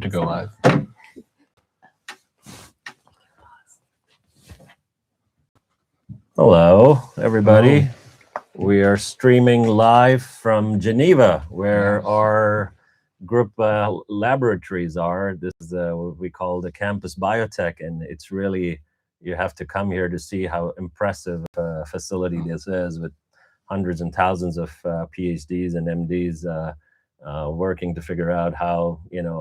To go live. Hello, everybody. We are streaming live from Geneva, where our group laboratories are. This is what we call the campus biotech, and it's really, you have to come here to see how impressive a facility this is, with hundreds and thousands of PhDs and MDs working to figure out how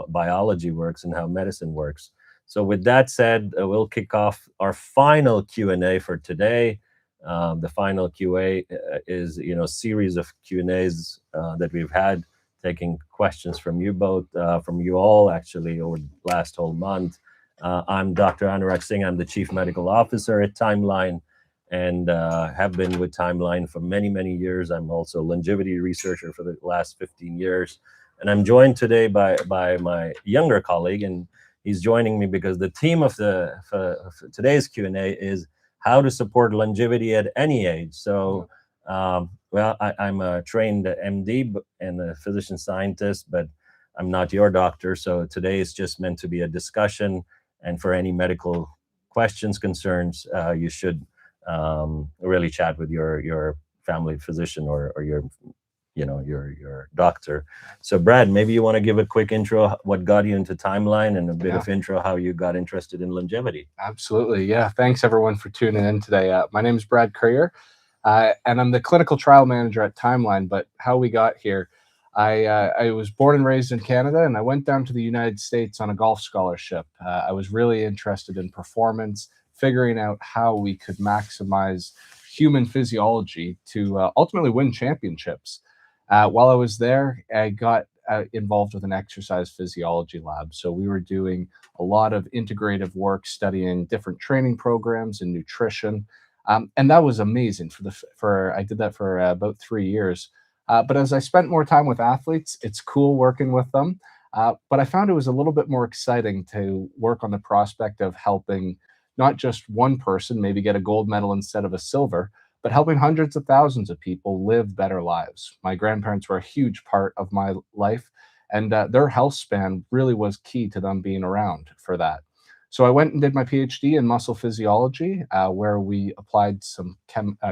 biology works and how medicine works. So with that said, we'll kick off our final Q&A for today. The final QA is a series of Q&As that we've had, taking questions from you both, from you all actually, over the last whole month. I'm Dr. Anurag Singh. I'm the Chief Medical Officer at Timeline, and have been with Timeline for many, many years. I'm also a longevity researcher for the last 15 years. And I'm joined today by my younger colleague, and he's joining me because the theme of today's Q&A is how to support longevity at any age. So, I'm a trained MD and a physician scientist, but I'm not your doctor. So today is just meant to be a discussion. And for any medical questions, concerns, you should really chat with your family physician or your doctor. So Brad, maybe you want to give a quick intro, what got you into Timeline, and a bit of intro how you got interested in longevity. Absolutely. Yeah. Thanks everyone for tuning in today. My name is Brad Currier, and I'm the clinical trial manager at Timeline. But how we got here, I was born and raised in Canada, and I went down to the United States on a golf scholarship. I was really interested in performance, figuring out how we could maximize human physiology to ultimately win championships. While I was there, I got involved with an exercise physiology lab. So we were doing a lot of integrative work, studying different training programs and nutrition. And that was amazing. I did that for about 3 years. But as I spent more time with athletes, it's cool working with them. But I found it was a little bit more exciting to work on the prospect of helping not just one person maybe get a gold medal instead of a silver, but helping hundreds of thousands of people live better lives. My grandparents were a huge part of my life, and their health span really was key to them being around for that. So I went and did my PhD in muscle physiology, where we applied some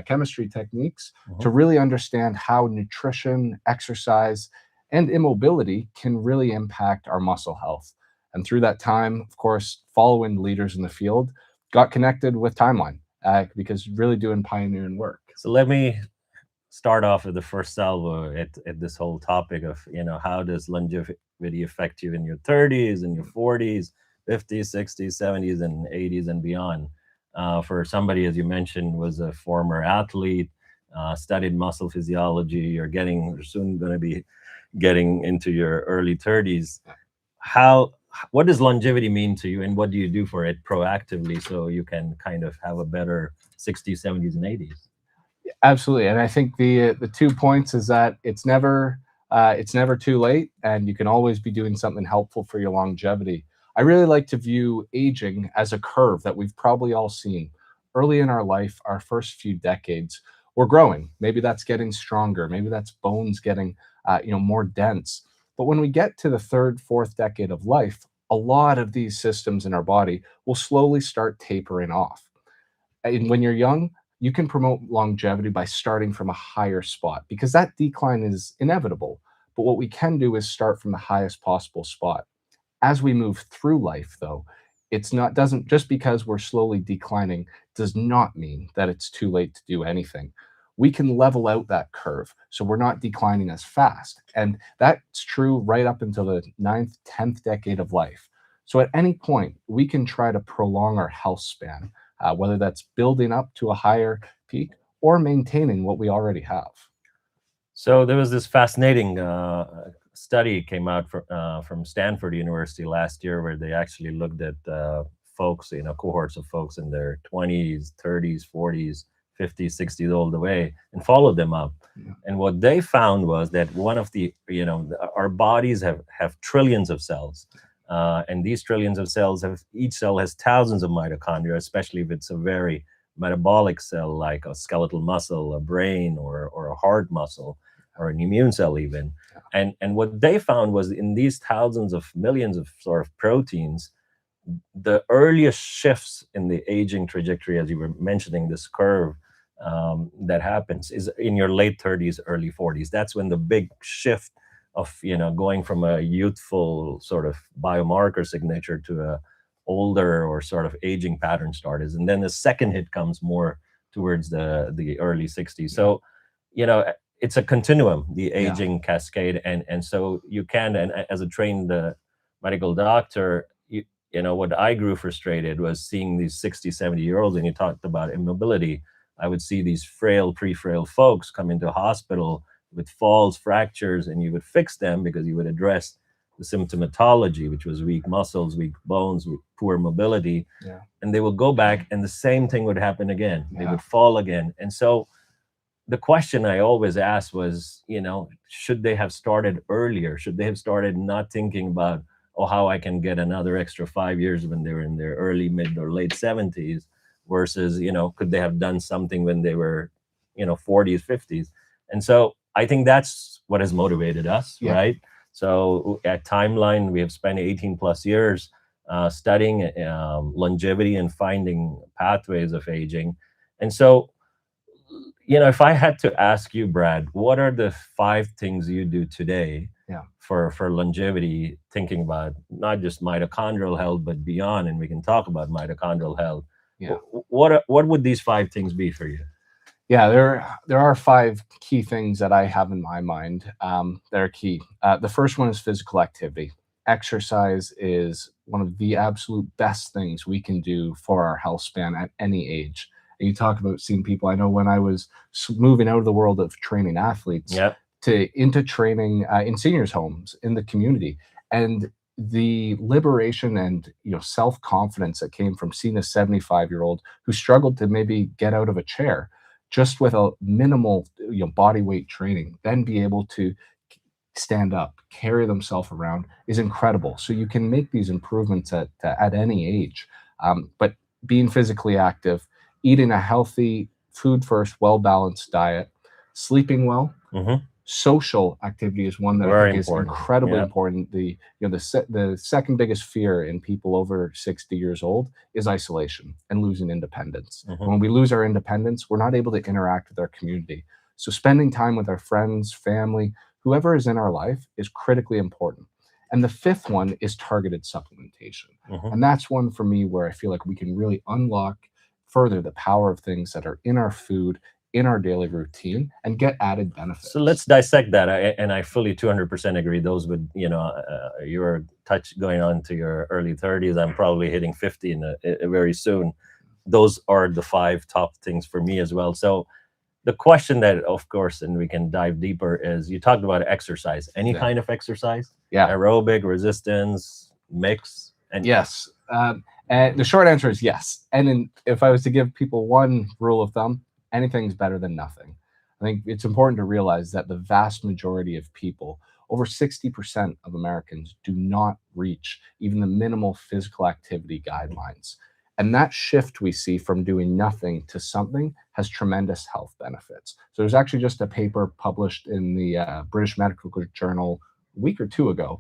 chemistry techniques to really understand how nutrition, exercise, and immobility can really impact our muscle health. And through that time, of course, following leaders in the field, got connected with Timeline. Because really doing pioneering work. So let me start off with the first salvo at this whole topic of, how does longevity affect you in your 30s, in your 40s, 50s, 60s, 70s, and 80s and beyond? For somebody, as you mentioned, was a former athlete, studied muscle physiology, you're soon going to be getting into your early 30s. What does longevity mean to you, and what do you do for it proactively so you can kind of have a better 60s, 70s, and 80s? Absolutely. And I think the 2 points is that it's never too late, and you can always be doing something helpful for your longevity. I really like to view aging as a curve that we've probably all seen. Early in our life, our first few decades, we're growing. Maybe that's getting stronger. Maybe that's bones getting more dense. But when we get to the third, fourth decade of life, a lot of these systems in our body will slowly start tapering off. And when you're young, you can promote longevity by starting from a higher spot, because that decline is inevitable. But what we can do is start from the highest possible spot. As we move through life, though, doesn't just because we're slowly declining does not mean that it's too late to do anything. We can level out that curve so we're not declining as fast. And that's true right up until the 9th, 10th decade of life. So at any point, we can try to prolong our health span, whether that's building up to a higher peak or maintaining what we already have. So there was this fascinating study came out from Stanford University last year, where they actually looked at folks, cohorts of folks in their 20s, 30s, 40s, 50s, 60s, all the way, and followed them up. Yeah. And what they found was that one of the, our bodies have trillions of cells. And these trillions of cells each cell has thousands of mitochondria, especially if it's a very metabolic cell like a skeletal muscle, a brain, or a heart muscle. or an immune cell even. And what they found was in these thousands of millions of sort of proteins, the earliest shifts in the aging trajectory, as you were mentioning, this curve that happens, is in your late 30s, early 40s. That's when the big shift of, going from a youthful sort of biomarker signature to a older or sort of aging pattern started. And then the second hit comes more towards the early 60s. So, it's a continuum, the aging cascade. And so you can, and as a trained medical doctor, what I grew frustrated was seeing these 60, 70-year-olds, and you talked about immobility. I would see these frail, pre-frail folks come into hospital with falls, fractures, and you would fix them because you would address the symptomatology, which was weak muscles, weak bones, poor mobility. And they would go back and the same thing would happen again. They would fall again. And so the question I always asked was, should they have started earlier? Should they have started not thinking about, how I can get another extra 5 years when they were in their early, mid, or late 70s versus, could they have done something when they were, 40s, 50s? And so I think that's what has motivated us, right? So at Timeline, we have spent 18 plus years studying longevity and finding pathways of aging. And so, if I had to ask you, Brad, what are the 5 things you do today for longevity, thinking about not just mitochondrial health, but beyond, and we can talk about mitochondrial health. What would these 5 things be for you? Yeah, there are 5 key things that I have in my mind that are key. The first one is physical activity. Exercise is one of the absolute best things we can do for our health span at any age. And you talk about seeing people. I know when I was moving out of the world of training athletes into training in seniors' homes in the community, and the liberation and self-confidence that came from seeing a 75-year-old who struggled to maybe get out of a chair just with a minimal body weight training, then be able to stand up, carry themselves around, is incredible. So you can make these improvements at any age. But being physically active, eating a healthy, food first, well-balanced diet, sleeping well, social activity is one that I think is incredibly important. The second biggest fear in people over 60 years old is isolation and losing independence. When we lose our independence, we're not able to interact with our community. So spending time with our friends, family, whoever is in our life is critically important. And the 5th one is targeted supplementation. And that's one for me where I feel like we can really unlock further the power of things that are in our food, in our daily routine, and get added benefits. So let's dissect that. And I fully 200% agree. Those would, you're going on to your early 30s. I'm probably hitting 50 very soon. Those are the 5 top things for me as well. So the question that, of course, and we can dive deeper, is you talked about exercise. Any kind of exercise? Aerobic, resistance, mix? And yes. And the short answer is yes. And if I was to give people one rule of thumb, anything's better than nothing. I think it's important to realize that the vast majority of people, over 60% of Americans, do not reach even the minimal physical activity guidelines. And that shift we see from doing nothing to something has tremendous health benefits. So there's actually just a paper published in the British Medical Journal a week or 2 ago.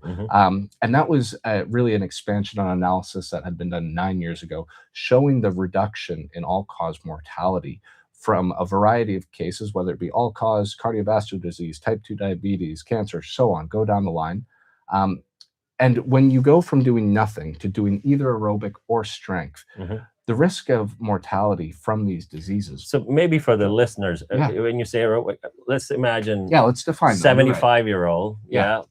And that was really an expansion on analysis that had been done 9 years ago, showing the reduction in all-cause mortality from a variety of cases, whether it be all-cause cardiovascular disease, type 2 diabetes, cancer, so on, go down the line. And when you go from doing nothing to doing either aerobic or strength, the risk of mortality from these diseases. So maybe for the listeners, when you say aerobic, let's imagine let's define 75-year-old,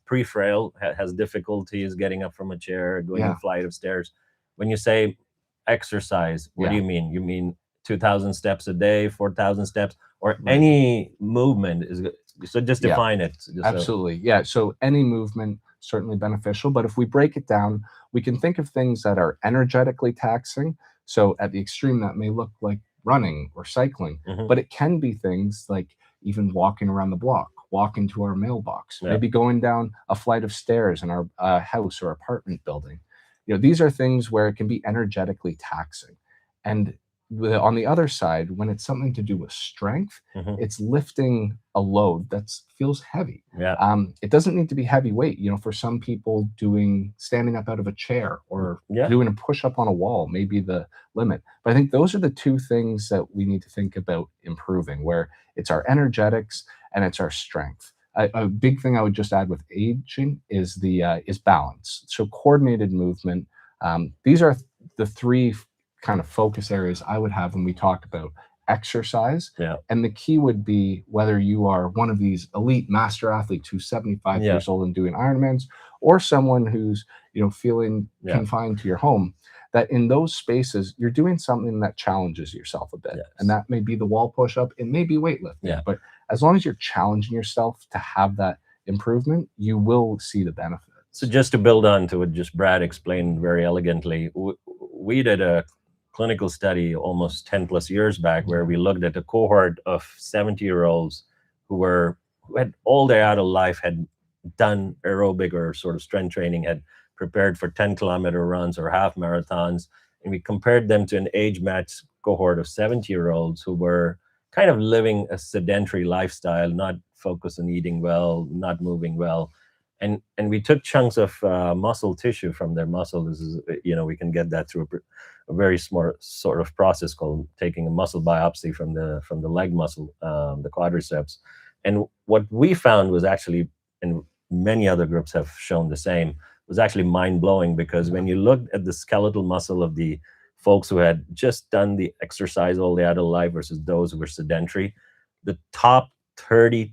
pre-frail, has difficulties getting up from a chair, going a flight of stairs. When you say exercise, what do you mean? You mean 2,000 steps a day, 4,000 steps, or any movement is good? So just define it. Absolutely. So any movement, certainly beneficial. But if we break it down, we can think of things that are energetically taxing. So at the extreme, that may look like running or cycling, but it can be things like even walking around the block, walking to our mailbox, maybe going down a flight of stairs in our house or apartment building. These are things where it can be energetically taxing. And On the other side, when it's something to do with strength, it's lifting a load that feels heavy. Yeah. It doesn't need to be heavy weight. For some people, standing up out of a chair or doing a push up on a wall may be the limit. But I think those are the two things that we need to think about improving, where it's our energetics and it's our strength. A big thing I would just add with aging is is balance. So coordinated movement. These are the three kind of focus areas I would have when we talk about exercise. Yeah. And the key would be whether you are one of these elite master athletes who's 75 years old and doing Ironmans, or someone who's, feeling confined to your home, that in those spaces, you're doing something that challenges yourself a bit. Yes. And that may be the wall push-up, it may be weightlifting. Yeah. But as long as you're challenging yourself to have that improvement, you will see the benefits. So just to build on to what just Brad explained very elegantly, we did a clinical study almost 10 plus years back where we looked at a cohort of 70-year-olds who had all their adult life had done aerobic or sort of strength training, had prepared for 10-kilometer runs or half marathons, and we compared them to an age-matched cohort of 70-year-olds who were kind of living a sedentary lifestyle, not focused on eating well, not moving well. And we took chunks of muscle tissue from their muscle. This is, we can get that through a very smart sort of process called taking a muscle biopsy from the leg muscle, the quadriceps. And what we found was actually, and many other groups have shown the same, was actually mind-blowing, because when you looked at the skeletal muscle of the folks who had just done the exercise all their adult life versus those who were sedentary, the top 30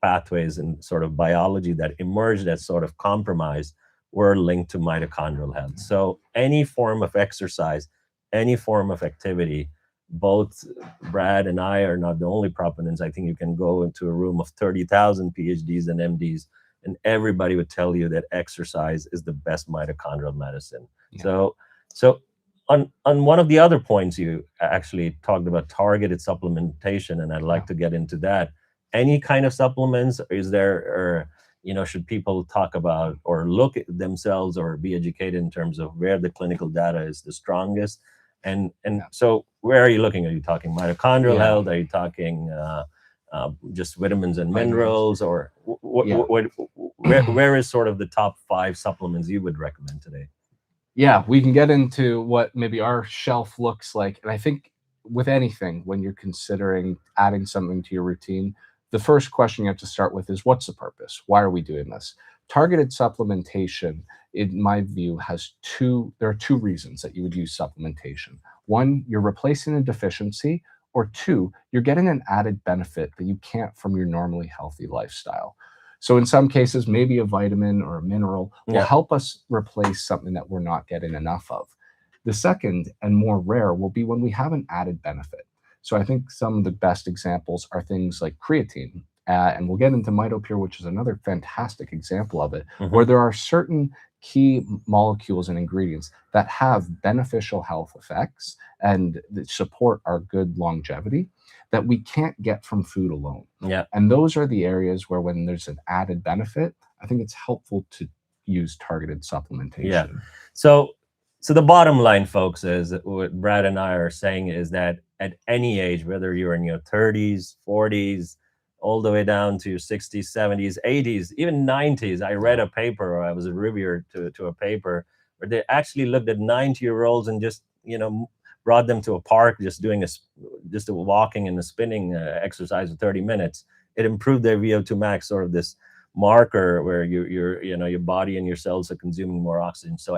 pathways in sort of biology that emerged as sort of compromised were linked to mitochondrial health. So any form of exercise, any form of activity, both Brad and I are not the only proponents. I think you can go into a room of 30,000 PhDs and MDs, and everybody would tell you that exercise is the best mitochondrial medicine. Yeah. So on one of the other points, you actually talked about targeted supplementation, and I'd like to get into that. Any kind of supplements? Is there, or, should people talk about or look at themselves or be educated in terms of where the clinical data is the strongest? And so where are you looking? Are you talking mitochondrial health? Are you talking just vitamins and minerals? Or where is sort of the top 5 supplements you would recommend today? Yeah, we can get into what maybe our shelf looks like. And I think with anything, when you're considering adding something to your routine, the first question you have to start with is, what's the purpose? Why are we doing this? Targeted supplementation, in my view, there are 2 reasons that you would use supplementation. 1, you're replacing a deficiency, or 2, you're getting an added benefit that you can't from your normally healthy lifestyle. So in some cases, maybe a vitamin or a mineral will help us replace something that we're not getting enough of. The second, and more rare, will be when we have an added benefit. So I think some of the best examples are things like creatine, and we'll get into Mitopure, which is another fantastic example of it, where there are certain key molecules and ingredients that have beneficial health effects and that support our good longevity that we can't get from food alone. Yeah. And those are the areas where, when there's an added benefit, I think it's helpful to use targeted supplementation. Yeah. So the bottom line, folks, is what Brad and I are saying is that at any age, whether you're in your 30s, 40s, all the way down to your 60s, 70s, 80s, even 90s. I read a paper, or I was a reviewer to a paper, where they actually looked at 90-year-olds and just, brought them to a park, just doing just a walking and a spinning exercise for 30 minutes. It improved their VO2 max, sort of this marker where your body and your cells are consuming more oxygen. So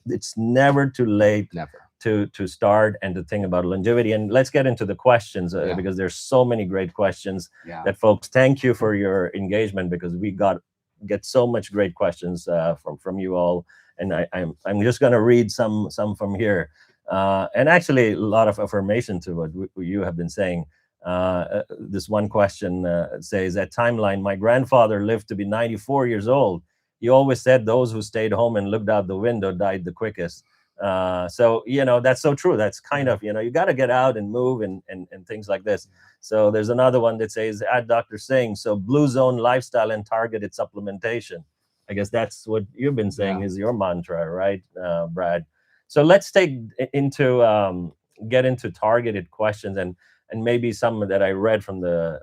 it's never too late to start and to think about longevity. And let's get into the questions, because there's so many great questions that, folks, thank you for your engagement, because we get so much great questions from you all. And I'm just going to read some from here. And actually a lot of affirmation to what you have been saying. This one question says, at Timeline, my grandfather lived to be 94 years old. He always said those who stayed home and looked out the window died the quickest. So, that's so true. That's kind of, you got to get out and move and things like this. So there's another one that says, at Dr. Singh, so blue zone lifestyle and targeted supplementation. I guess that's what you've been saying is your mantra, right, Brad? So let's take into get into targeted questions, and maybe some that I read from the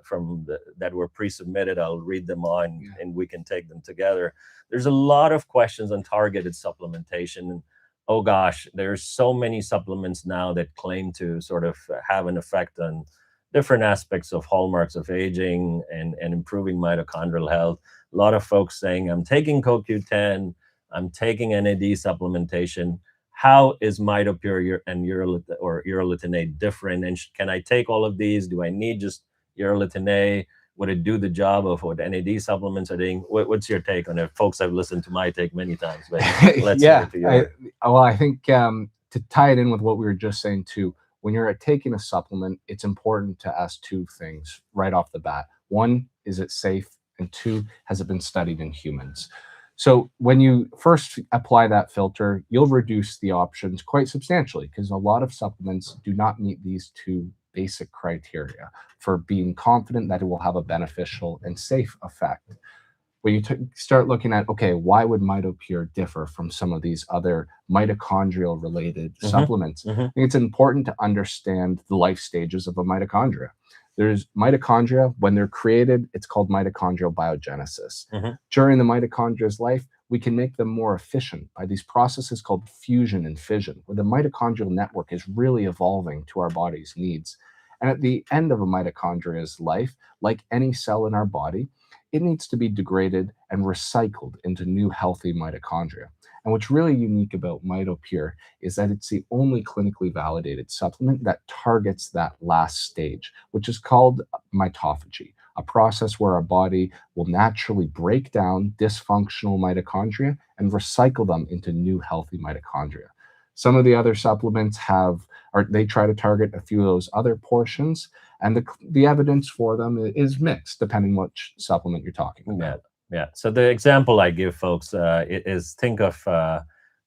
that were pre-submitted, I'll read them on, and we can take them together. There's a lot of questions on targeted supplementation. And oh gosh, there's so many supplements now that claim to sort of have an effect on different aspects of hallmarks of aging and improving mitochondrial health. A lot of folks saying, I'm taking CoQ10, I'm taking NAD supplementation. How is Mitopure and urolithin A different? And can I take all of these? Do I need just urolithin A? Would it do the job of what NAD supplements are doing? What's your take on it? Folks, I've listened to my take many times, but let's hear it to you. Well, I think to tie it in with what we were just saying too, when you're taking a supplement, it's important to ask two things right off the bat. One, is it safe? And two, has it been studied in humans? So when you first apply that filter, you'll reduce the options quite substantially, because a lot of supplements do not meet these two basic criteria for being confident that it will have a beneficial and safe effect. When you start looking at, okay, why would Mitopure differ from some of these other mitochondrial related supplements? I think it's important to understand the life stages of a mitochondria. There's mitochondria, when they're created, it's called mitochondrial biogenesis. During the mitochondria's life, we can make them more efficient by these processes called fusion and fission, where the mitochondrial network is really evolving to our body's needs. And at the end of a mitochondria's life, like any cell in our body, it needs to be degraded and recycled into new healthy mitochondria. And what's really unique about Mitopure is that it's the only clinically validated supplement that targets that last stage, which is called mitophagy, a process where our body will naturally break down dysfunctional mitochondria and recycle them into new healthy mitochondria. Some of the other supplements they try to target a few of those other portions, and the evidence for them is mixed depending which supplement you're talking about. Yeah. So the example I give folks is, think of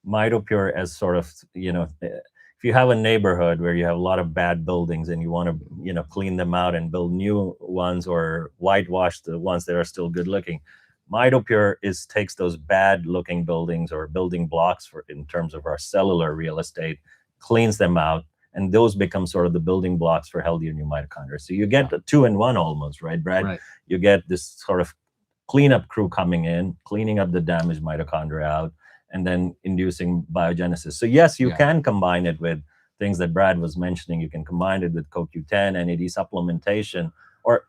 Mitopure as sort of, if you have a neighborhood where you have a lot of bad buildings and you want to, clean them out and build new ones or whitewash the ones that are still good looking, Mitopure takes those bad looking buildings or building blocks in terms of our cellular real estate, cleans them out, and those become sort of the building blocks for healthier new mitochondria. So you get a 2-in-1 almost, right, Brad? Right. You get this sort of cleanup crew coming in, cleaning up the damaged mitochondria out, and then inducing biogenesis. So yes, you can combine it with things that Brad was mentioning. You can combine it with CoQ10, NAD supplementation, or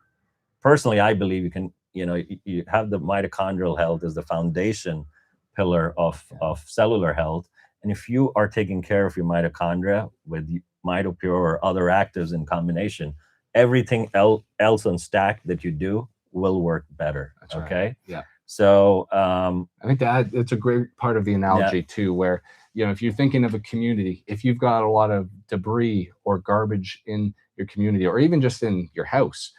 personally, I believe you can, you have the mitochondrial health as the foundation pillar of cellular health. And if you are taking care of your mitochondria with Mitopure or other actives in combination, everything else on stack that you do will work better. That's okay. Right. Yeah. So I think that it's a great part of the analogy too, where if you're thinking of a community, if you've got a lot of debris or garbage in your community, or even just in your house,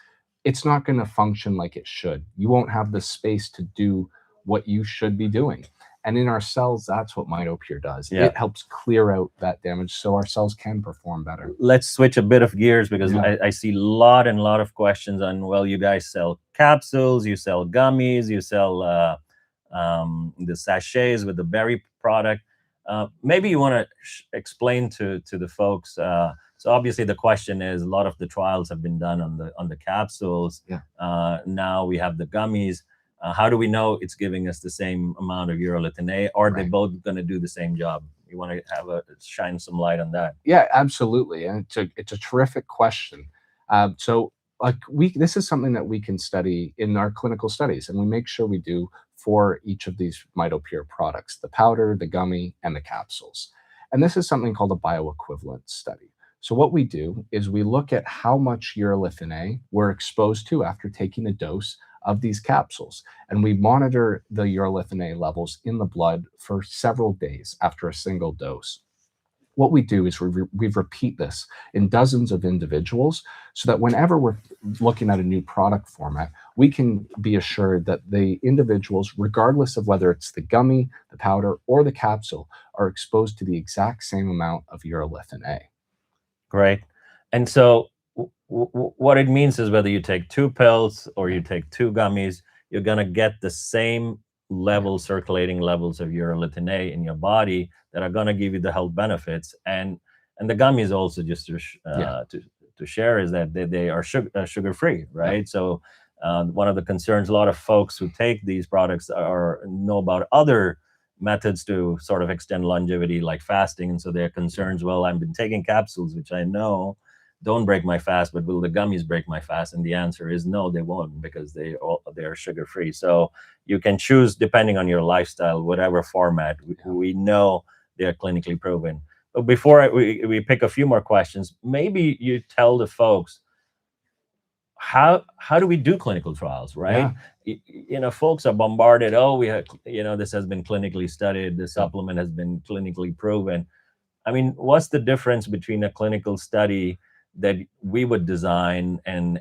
it's not going to function like it should. You won't have the space to do what you should be doing. And in our cells, that's what Mitopure does. It helps clear out that damage so our cells can perform better. Let's switch a bit of gears, because I see a lot of questions on, well, you guys sell capsules, you sell gummies, you sell the sachets with the berry product. Maybe you want to explain to the folks. So obviously the question is, a lot of the trials have been done on the capsules. Now we have the gummies. How do we know it's giving us the same amount of urolithin A? Are they both going to do the same job? You want to shine some light on that? Yeah, absolutely. And it's a terrific question. So this is something that we can study in our clinical studies, and we make sure we do for each of these Mitopure products: the powder, the gummy, and the capsules. And this is something called a bioequivalence study. So what we do is we look at how much urolithin A we're exposed to after taking a dose of these capsules, and we monitor the urolithin A levels in the blood for several days after a single dose. What we do is we repeat this in dozens of individuals, so that whenever we're looking at a new product format, we can be assured that the individuals, regardless of whether it's the gummy, the powder, or the capsule, are exposed to the exact same amount of urolithin A. Great. And so what it means is, whether you take 2 pills or you take 2 gummies, you're going to get the same circulating levels of urolithin A in your body that are going to give you the health benefits. And And the gummies also, just to share, is that they are sugar free, right? Yeah. So one of the concerns a lot of folks who take these products know about other methods to sort of extend longevity, like fasting, and so they're concerned. Well, I've been taking capsules, which I know don't break my fast, but will the gummies break my fast? And the answer is no, they won't, because they are sugar free. So you can choose depending on your lifestyle, whatever format. We know they are clinically proven. But before we pick a few more questions, maybe you tell the folks how do we do clinical trials, right? Folks are bombarded. Oh, we have, this has been clinically studied. The supplement has been clinically proven. I mean, what's the difference between a clinical study that we would design and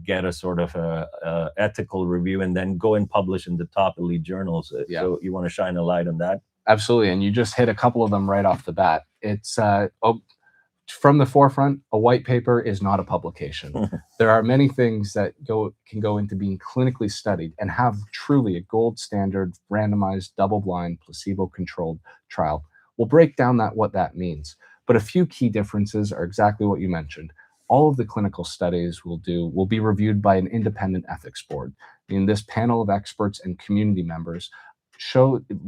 get a sort of a ethical review and then go and publish in the top elite journals? So you want to shine a light on that? Absolutely. And you just hit a couple of them right off the bat. It's from the forefront, a white paper is not a publication. There are many things that can go into being clinically studied and have truly a gold standard, randomized, double-blind, placebo-controlled trial. We'll break down what that means. But a few key differences are exactly what you mentioned. All of the clinical studies will be reviewed by an independent ethics board. In this panel of experts and community members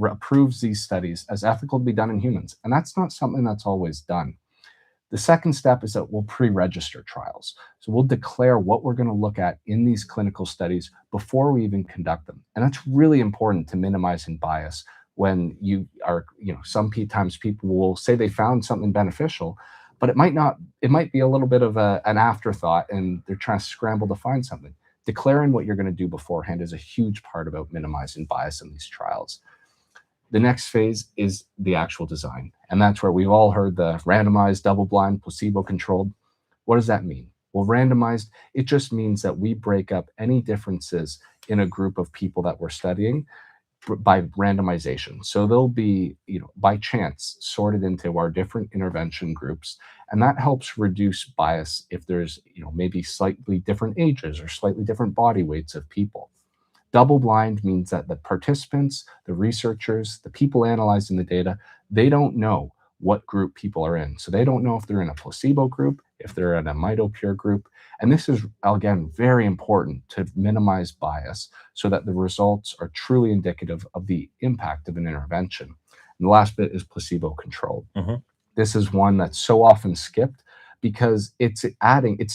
approves these studies as ethical to be done in humans. And that's not something that's always done. The second step is that we'll pre-register trials. So we'll declare what we're going to look at in these clinical studies before we even conduct them. And that's really important to minimizing bias when sometimes people will say they found something beneficial, but it might be a little bit of an afterthought and they're trying to scramble to find something. Declaring what you're going to do beforehand is a huge part about minimizing bias in these trials. The next phase is the actual design. And that's where we've all heard the randomized, double-blind, placebo-controlled. What does that mean? Well, randomized, it just means that we break up any differences in a group of people that we're studying by randomization. So they'll be, by chance, sorted into our different intervention groups. And that helps reduce bias if there's, maybe slightly different ages or slightly different body weights of people. Double blind means that the participants, the researchers, the people analyzing the data, they don't know what group people are in. So they don't know if they're in a placebo group, if they're in a Mitopure group. And this is, again, very important to minimize bias so that the results are truly indicative of the impact of an intervention. And the last bit is placebo-controlled. This is one that's so often skipped because it's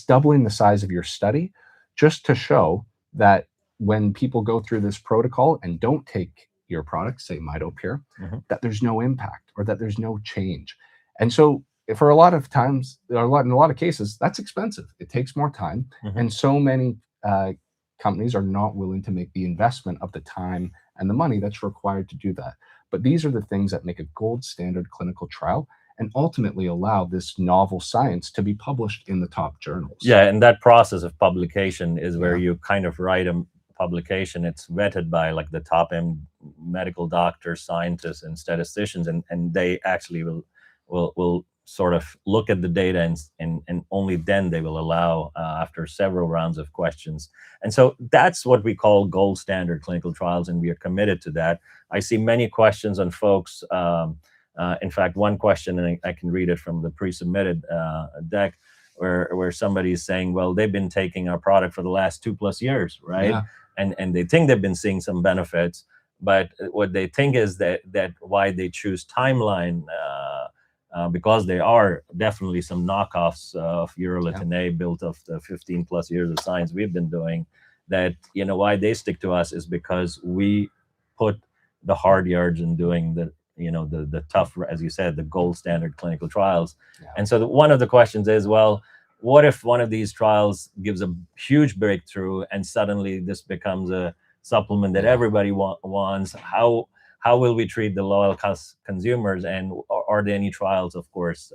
doubling the size of your study just to show that when people go through this protocol and don't take your product, say Mitopure, that there's no impact or that there's no change. And so for a lot of times, in a lot of cases, that's expensive. It takes more time. And so many companies are not willing to make the investment of the time and the money that's required to do that. But these are the things that make a gold standard clinical trial and ultimately allow this novel science to be published in the top journals. Yeah, and that process of publication is where you kind of write a publication. It's vetted by like the top end medical doctors, scientists, and statisticians, and they actually will sort of look at the data and only then they will allow after several rounds of questions. And so that's what we call gold standard clinical trials, and we are committed to that. I see many questions on folks. In fact, one question, and I can read it from the pre-submitted deck, where somebody is saying, well, they've been taking our product for the last 2+ years, right? Yeah. And they think they've been seeing some benefits, but what they think is that why they choose Timeline, because there are definitely some knockoffs of urolithin built of the 15+ years of science we've been doing, that, why they stick to us is because we put the hard yards in doing the tough, as you said, the gold standard clinical trials. And so one of the questions is, well, what if one of these trials gives a huge breakthrough and suddenly this becomes a supplement that everybody wants? How will we treat the loyal consumers? And are there any trials, of course,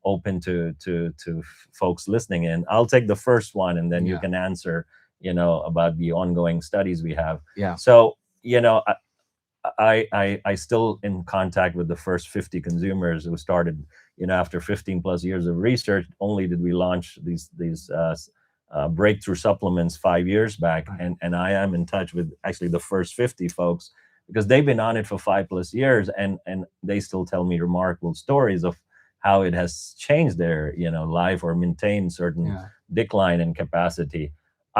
open to folks listening in? I'll take the first one, and then you can answer, about the ongoing studies we have. So, I still in contact with the first 50 consumers who started, after 15+ years of research. Only did we launch these breakthrough supplements 5 years back, and I am in touch with actually the first 50 folks because they've been on it for 5+ years, and they still tell me remarkable stories of how it has changed their life or maintained certain decline in capacity.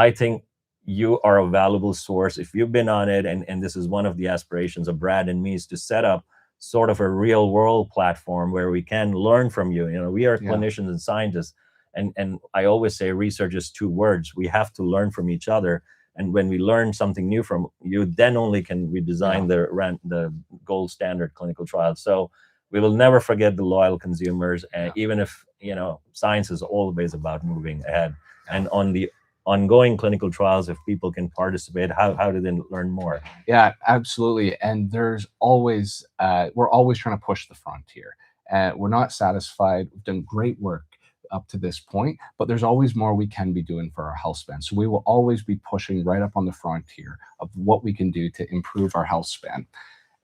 I think you are a valuable source if you've been on it, and this is one of the aspirations of Brad and me, is to set up sort of a real world platform where we can learn from you. We are clinicians and scientists, and I always say research is two words. We have to learn from each other, and when we learn something new from you, then only can we design the gold standard clinical trials. So we will never forget the loyal consumers, and even if science is always about moving ahead. And on the ongoing clinical trials, if people can participate, how do they learn more? Yeah, absolutely. And there's always we're always trying to push the frontier. We're not satisfied. We've done great work up to this point, but there's always more we can be doing for our health span. So we will always be pushing right up on the frontier of what we can do to improve our health span.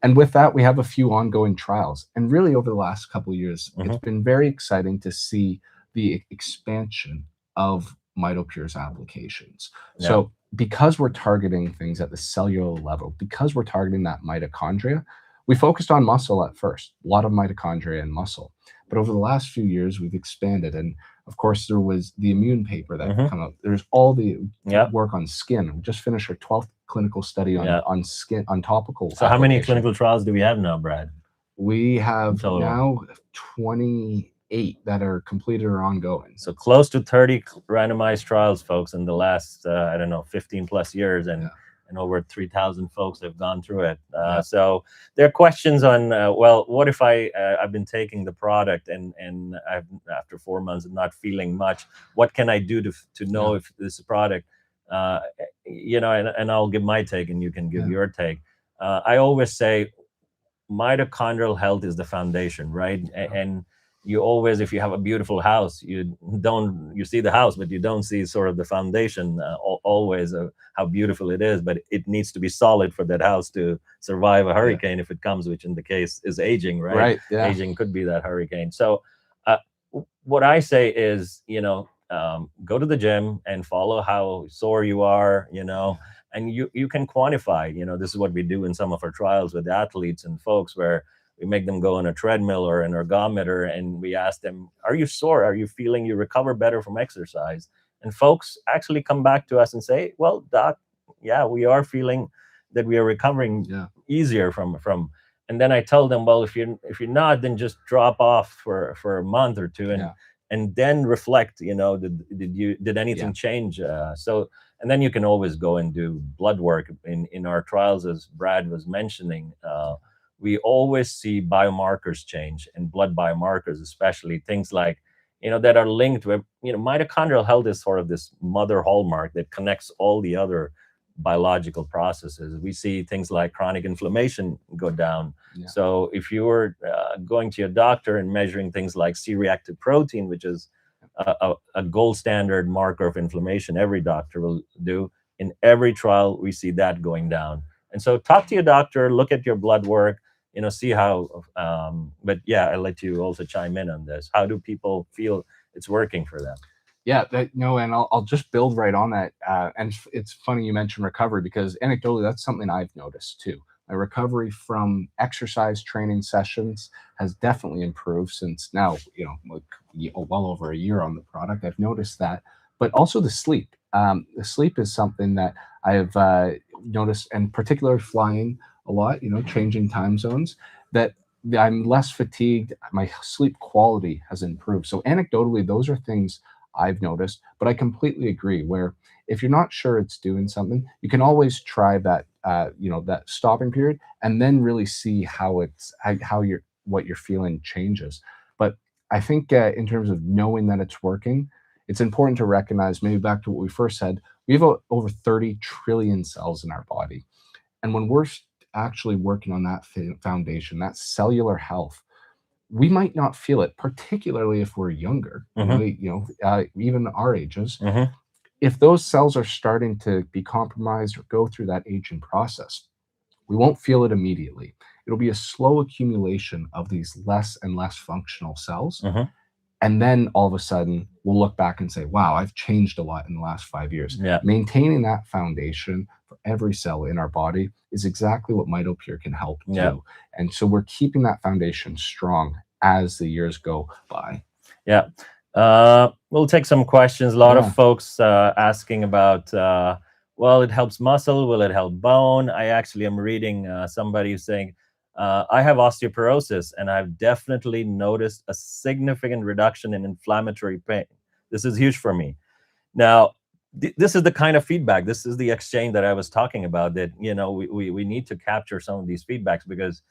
And with that, we have a few ongoing trials. And really, over the last couple of years, it's been very exciting to see the expansion of Mitopure's applications. So because we're targeting things at the cellular level, because we're targeting that mitochondria, we focused on muscle at first, a lot of mitochondria and muscle. But over the last few years, we've expanded. And of course, there was the immune paper that came out. There's all the work on skin. We just finished our 12th clinical study on skin, on topical. So how many clinical trials do we have now, Brad? We have now 28 that are completed or ongoing. So close to 30 randomized trials, folks, in the last, 15 plus years. And over 3,000 folks have gone through it. So there are questions on, well, what if I've been taking the product and I've, after 4 months, I'm not feeling much? What can I do to know if this product, and I'll give my take and you can give your take. I always say mitochondrial health is the foundation, right? And you always, if you have a beautiful house, you see the house, but you don't see sort of the foundation always of how beautiful it is, but it needs to be solid for that house to survive a hurricane if it comes, which in the case is aging, right? Aging could be that hurricane. So what I say is, go to the gym and follow how sore you are, and you can quantify, this is what we do in some of our trials with athletes and folks, where we make them go on a treadmill or an ergometer, and we ask them, are you sore? Are you feeling you recover better from exercise? And folks actually come back to us and say, well, doc, yeah, we are feeling that we are recovering easier from. And then I tell them, well, if you're not, then just drop off for a month or two and then reflect, did anything change? And then you can always go and do blood work in our trials, as Brad was mentioning. We always see biomarkers change, and blood biomarkers, especially things like, that are linked with, mitochondrial health is sort of this mother hallmark that connects all the other biological processes. We see things like chronic inflammation go down. So if you were going to your doctor and measuring things like C-reactive protein, which is a gold standard marker of inflammation, every doctor will do. In every trial, we see that going down. And so talk to your doctor, look at your blood work, see how, but I'll let you also chime in on this. How do people feel it's working for them? Yeah, and I'll just build right on that. And it's funny you mentioned recovery, because anecdotally, that's something I've noticed too. My recovery from exercise training sessions has definitely improved since now, well over a year on the product. I've noticed that, but also the sleep. The sleep is something that I have noticed, and particularly flying a lot, changing time zones, that I'm less fatigued. My sleep quality has improved. So anecdotally, those are things I've noticed, but I completely agree, where if you're not sure it's doing something, you can always try that, that stopping period, and then really see what you're feeling changes. But I think in terms of knowing that it's working, it's important to recognize, maybe back to what we first said, we have over 30 trillion cells in our body. And when we're actually working on that foundation, that cellular health, we might not feel it, particularly if we're younger, even our ages. If those cells are starting to be compromised or go through that aging process, we won't feel it immediately. It'll be a slow accumulation of these less and less functional cells. And then all of a sudden, we'll look back and say, wow, I've changed a lot in the last 5 years. Maintaining that foundation for every cell in our body is exactly what Mitopure can help do. And so we're keeping that foundation strong as the years go by. Yeah. We'll take some questions. A lot of Yeah. folks asking about, well, it helps muscle. Will it help bone? I actually am reading somebody who's saying, I have osteoporosis and I've definitely noticed a significant reduction in inflammatory pain. This is huge for me. Now, this is the kind of feedback, this is the exchange that I was talking about, that, we need to capture some of these feedbacks, because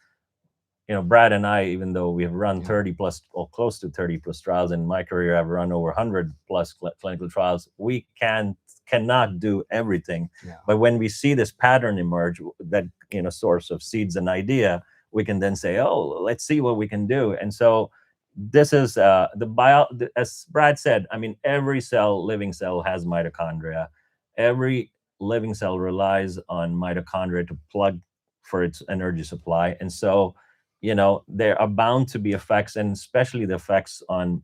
Brad and I, even though we have run 30 plus or close to 30 plus trials in my career, I've run over 100 plus clinical trials. We cannot do everything. Yeah. But when we see this pattern emerge, that, source of seeds and idea, we can then say, oh, let's see what we can do. And so this is as Brad said, I mean, every living cell has mitochondria. Every living cell relies on mitochondria to plug for its energy supply. And so, there are bound to be effects, and especially the effects on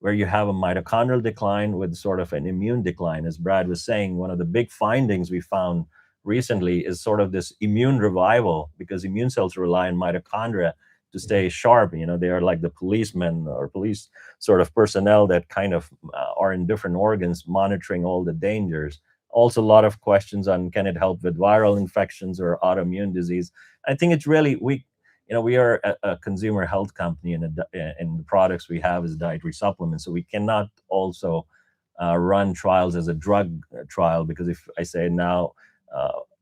where you have a mitochondrial decline with sort of an immune decline. As Brad was saying, one of the big findings we found recently is sort of this immune revival, because immune cells rely on mitochondria to stay sharp. They are like the policemen or police sort of personnel that kind of are in different organs monitoring all the dangers. Also, a lot of questions on, can it help with viral infections or autoimmune disease? I think it's really, we are a consumer health company, and the products we have is dietary supplements. So we cannot also run trials as a drug trial, because if I say now,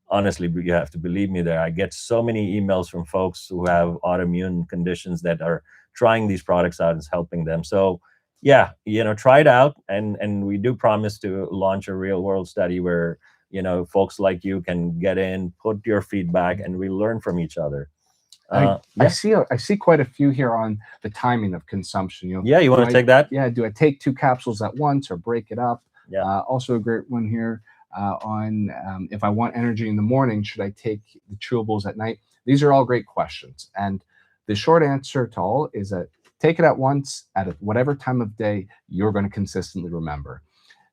honestly, you have to believe me there, I get so many emails from folks who have autoimmune conditions that are trying these products out and it's helping them. So yeah, try it out. And we do promise to launch a real world study where, folks like you can get in, put your feedback, and we learn from each other. I Yeah. see quite a few here on the timing of consumption. Yeah, you want to take that? Yeah, do I take 2 capsules at once or break it up? Yeah. Also a great one here on if I want energy in the morning, should I take the chewables at night? These are all great questions. And the short answer to all is that take it at once at whatever time of day you're going to consistently remember.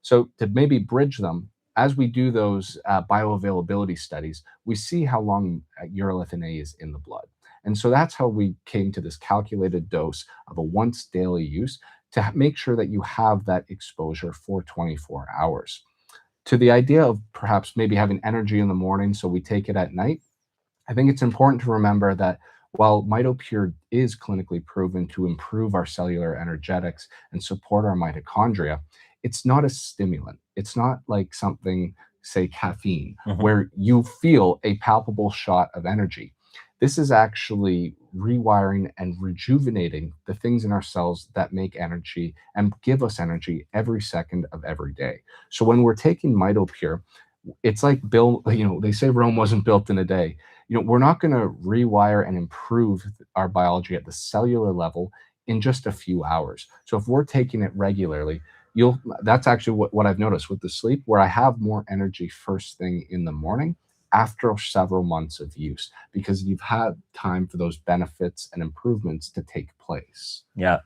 So to maybe bridge them, as we do those bioavailability studies, we see how long urolithin A is in the blood. And so that's how we came to this calculated dose of a once daily use to make sure that you have that exposure for 24 hours. To the idea of perhaps maybe having energy in the morning, so we take it at night, I think it's important to remember that while Mitopure is clinically proven to improve our cellular energetics and support our mitochondria, it's not a stimulant. It's not like something, say, caffeine, where you feel a palpable shot of energy. This is actually rewiring and rejuvenating the things in our cells that make energy and give us energy every second of every day. So when we're taking Mitopure, it's like they say Rome wasn't built in a day. We're not going to rewire and improve our biology at the cellular level in just a few hours. So if we're taking it regularly, that's actually what I've noticed with the sleep, where I have more energy first thing in the morning after several months of use, because you've had time for those benefits and improvements to take place. Yeah.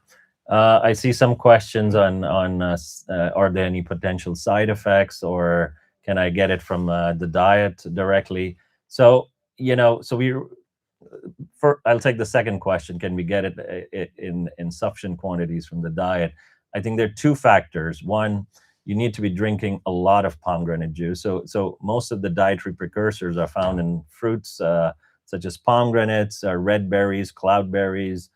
I see some questions on are there any potential side effects, or can I get it from the diet directly? So, I'll take the second question. Can we get it in sufficient quantities from the diet? I think there are 2 factors. One, you need to be drinking a lot of pomegranate juice. So most of the dietary precursors are found in fruits such as pomegranates, red berries, cloudberries.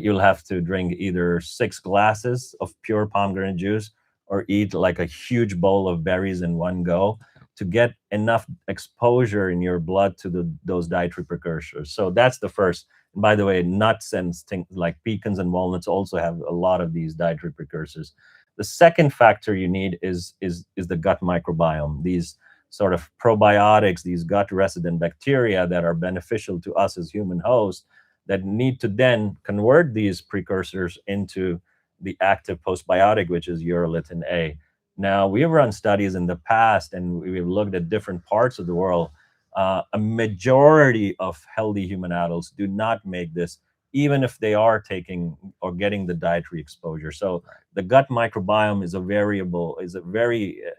You'll have to drink either 6 glasses of pure pomegranate juice or eat like a huge bowl of berries in one go to get enough exposure in your blood to those dietary precursors. So that's the first. And by the way, nuts and things like pecans and walnuts also have a lot of these dietary precursors. The second factor you need is the gut microbiome. These sort of probiotics, these gut resident bacteria that are beneficial to us as human hosts, that need to then convert these precursors into the active postbiotic, which is urolithin A. Now, we've run studies in the past, and we've looked at different parts of the world. A majority of healthy human adults do not make this, even if they are taking or getting the dietary exposure. So the gut microbiome is a very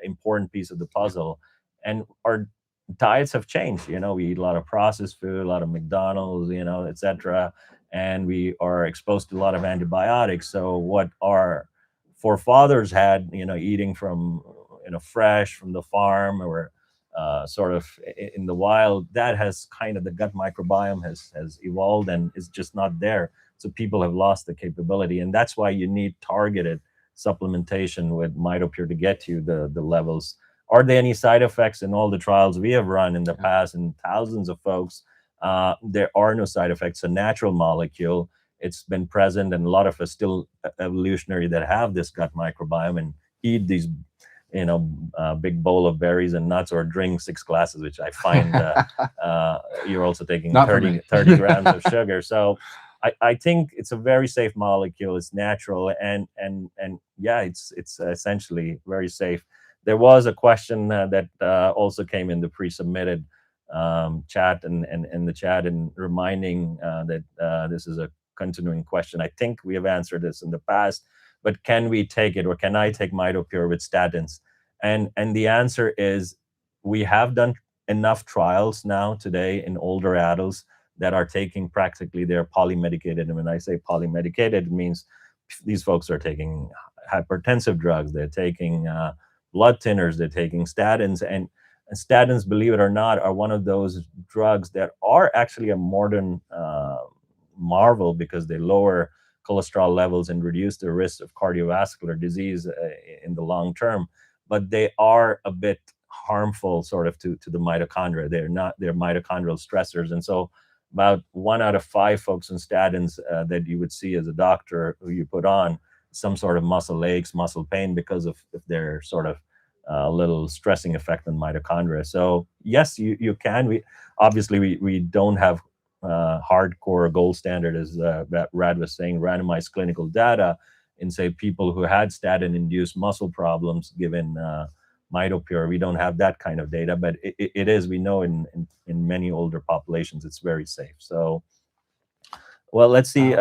important piece of the puzzle. And our diets have changed. We eat a lot of processed food, a lot of McDonald's, etc. and we are exposed to a lot of antibiotics. So what our forefathers had, eating from, fresh from the farm, or sort of in the wild, that has kind of, the gut microbiome has evolved and is just not there. So people have lost the capability, and that's why you need targeted supplementation with Mitopure to get you the levels. Are there any side effects? In all the trials we have run in the past, and thousands of folks, there are no side effects. A natural molecule. It's been present, and a lot of us still evolutionary that have this gut microbiome and eat these, big bowl of berries and nuts, or drink 6 glasses, which I find you're also taking 30 grams of sugar. So I think it's a very safe molecule. It's natural, and yeah, it's essentially very safe. There was a question that also came in the pre-submitted chat and in the chat, and reminding that this is a continuing question. I think we have answered this in the past, but can we take it, or can I take Mitopure with statins? And the answer is, we have done enough trials now today in older adults that are taking, practically, they're polymedicated. And when I say polymedicated, it means these folks are taking hypertensive drugs, they're taking blood thinners, they're taking statins. And statins, believe it or not, are one of those drugs that are actually a modern marvel, because they lower cholesterol levels and reduce the risk of cardiovascular disease in the long term. But they are a bit harmful, sort of, to the mitochondria. They're mitochondrial stressors. And so about 1 out of 5 folks on statins that you would see as a doctor, who you put on some sort of muscle aches, muscle pain, because of their sort of little stressing effect on mitochondria. So yes, you can. We don't have hardcore gold standard, as that Rad was saying, randomized clinical data in, say, people who had statin-induced muscle problems given Mitopure. We don't have that kind of data, but it is, we know in many older populations, it's very safe. So, well, let's see.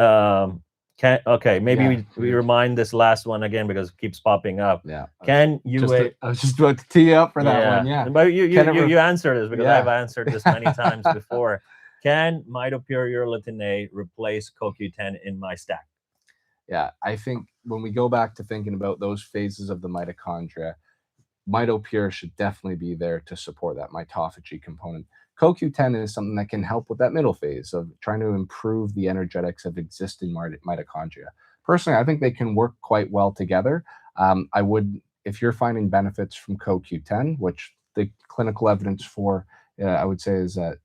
Maybe we remind this last one again, because it keeps popping up. Yeah. Can you wait? I was just about to tee you up for that one. Yeah. But you answer this, because I've answered this many times before. Can Mitopure Urolithin A replace CoQ10 in my stack? Yeah, I think when we go back to thinking about those phases of the mitochondria, Mitopure should definitely be there to support that mitophagy component. CoQ10 is something that can help with that middle phase of trying to improve the energetics of existing mitochondria. Personally, I think they can work quite well together. I would, if you're finding benefits from CoQ10, which the clinical evidence for, I would say, is at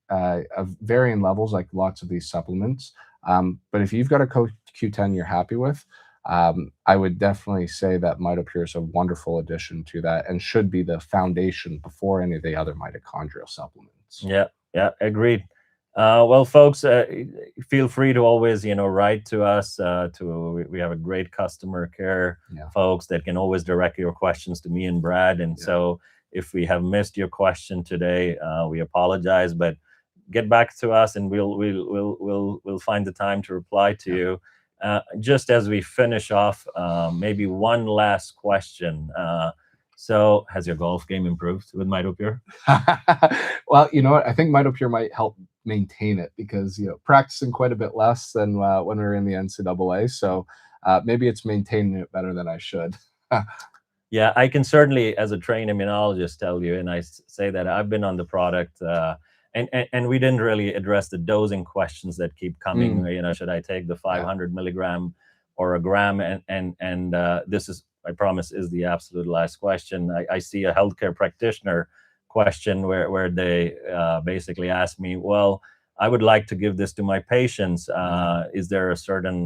varying levels, like lots of these supplements. But if you've got a CoQ10 you're happy with, I would definitely say that Mitopure is a wonderful addition to that, and should be the foundation before any of the other mitochondrial supplements. Yeah, agreed. Well, folks, feel free to always, write to us. We have a great customer care folks that can always direct your questions to me and Brad. And so if we have missed your question today, we apologize, but get back to us, and we'll find the time to reply to you. Just as we finish off, maybe one last question. So has your golf game improved with Mitopure? Well, you know what? I think Mitopure might help maintain it, because, practicing quite a bit less than when we were in the NCAA. So maybe it's maintaining it better than I should. Yeah, I can certainly, as a trained immunologist, tell you, and I say that I've been on the product, and we didn't really address the dosing questions that keep coming. Should I take the 500 milligram or a gram? And this is, I promise, is the absolute last question. I see a healthcare practitioner question where they basically ask me, well, I would like to give this to my patients. Is there a certain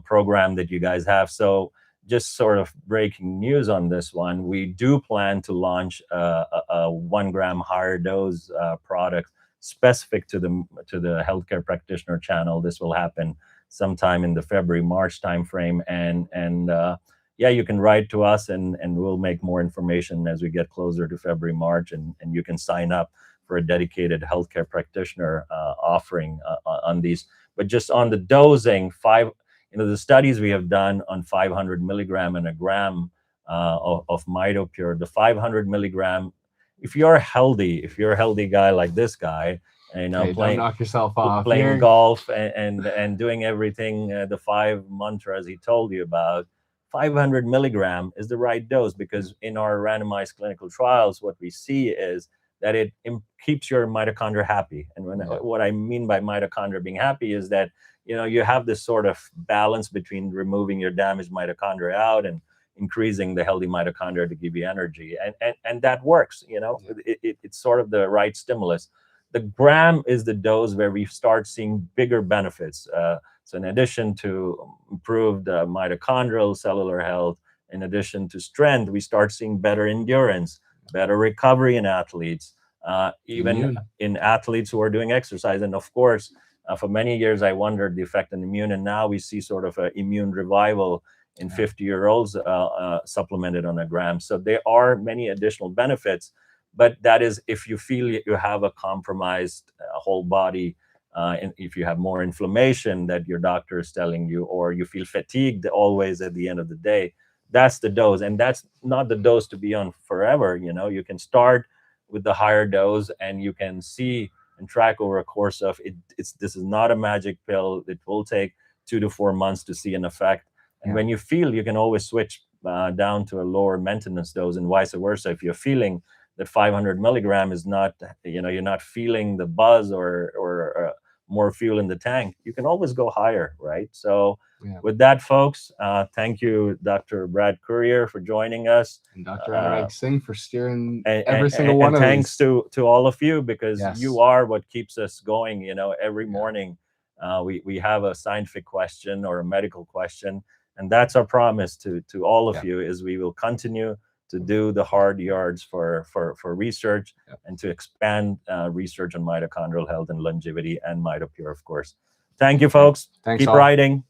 program that you guys have? So just sort of breaking news on this one, we do plan to launch a 1 gram higher dose product specific to the healthcare practitioner channel. This will happen sometime in the February-March timeframe, and you can write to us, and we'll make more information as we get closer to February-March, and you can sign up for a dedicated healthcare practitioner offering on these. But just on the dosing, the studies we have done on 500 milligram and a gram of Mitopure, the 500 milligram, if you're a healthy guy like this guy, You know, Hey, don't knock yourself off. playing golf and doing everything, the 5 mantras he told you about. 500 milligram is the right dose, because in our randomized clinical trials, what we see is that it keeps your mitochondria happy. And what I mean by mitochondria being happy is that, you know, you have this sort of balance between removing your damaged mitochondria out and increasing the healthy mitochondria to give you energy, and that works. You know, it's sort of the right stimulus. The gram is the dose where we start seeing bigger benefits. So in addition to improved mitochondrial cellular health, in addition to strength, we start seeing better endurance, better recovery in athletes, even in athletes who are doing exercise. And of course, for many years, I wondered the effect on immune, and now we see sort of an immune revival in 50-year-olds supplemented on a gram. So there are many additional benefits, but that is if you feel you have a compromised whole body, and if you have more inflammation that your doctor is telling you, or you feel fatigued always at the end of the day, that's the dose. And that's not the dose to be on forever. You know, you can start with the higher dose, and you can see and track over a course of it. This is not a magic pill. It will take 2 to 4 months to see an effect. And when you feel, you can always switch down to a lower maintenance dose, and vice versa. If you're feeling that 500 milligram is not, you know, you're not feeling the buzz or more fuel in the tank, you can always go higher, right? So with that, folks, thank you, Dr. Brad Currier, for joining us. And Dr. Anurag Singh for steering every single one of these. Thanks to all of you, because you are what keeps us going. You know, every morning we have a scientific question or a medical question, and that's our promise to all of you, is we will continue to do the hard yards for research and to expand research on mitochondrial health and longevity and Mitopure, of course. Thank you, folks. Thanks Keep all. writing.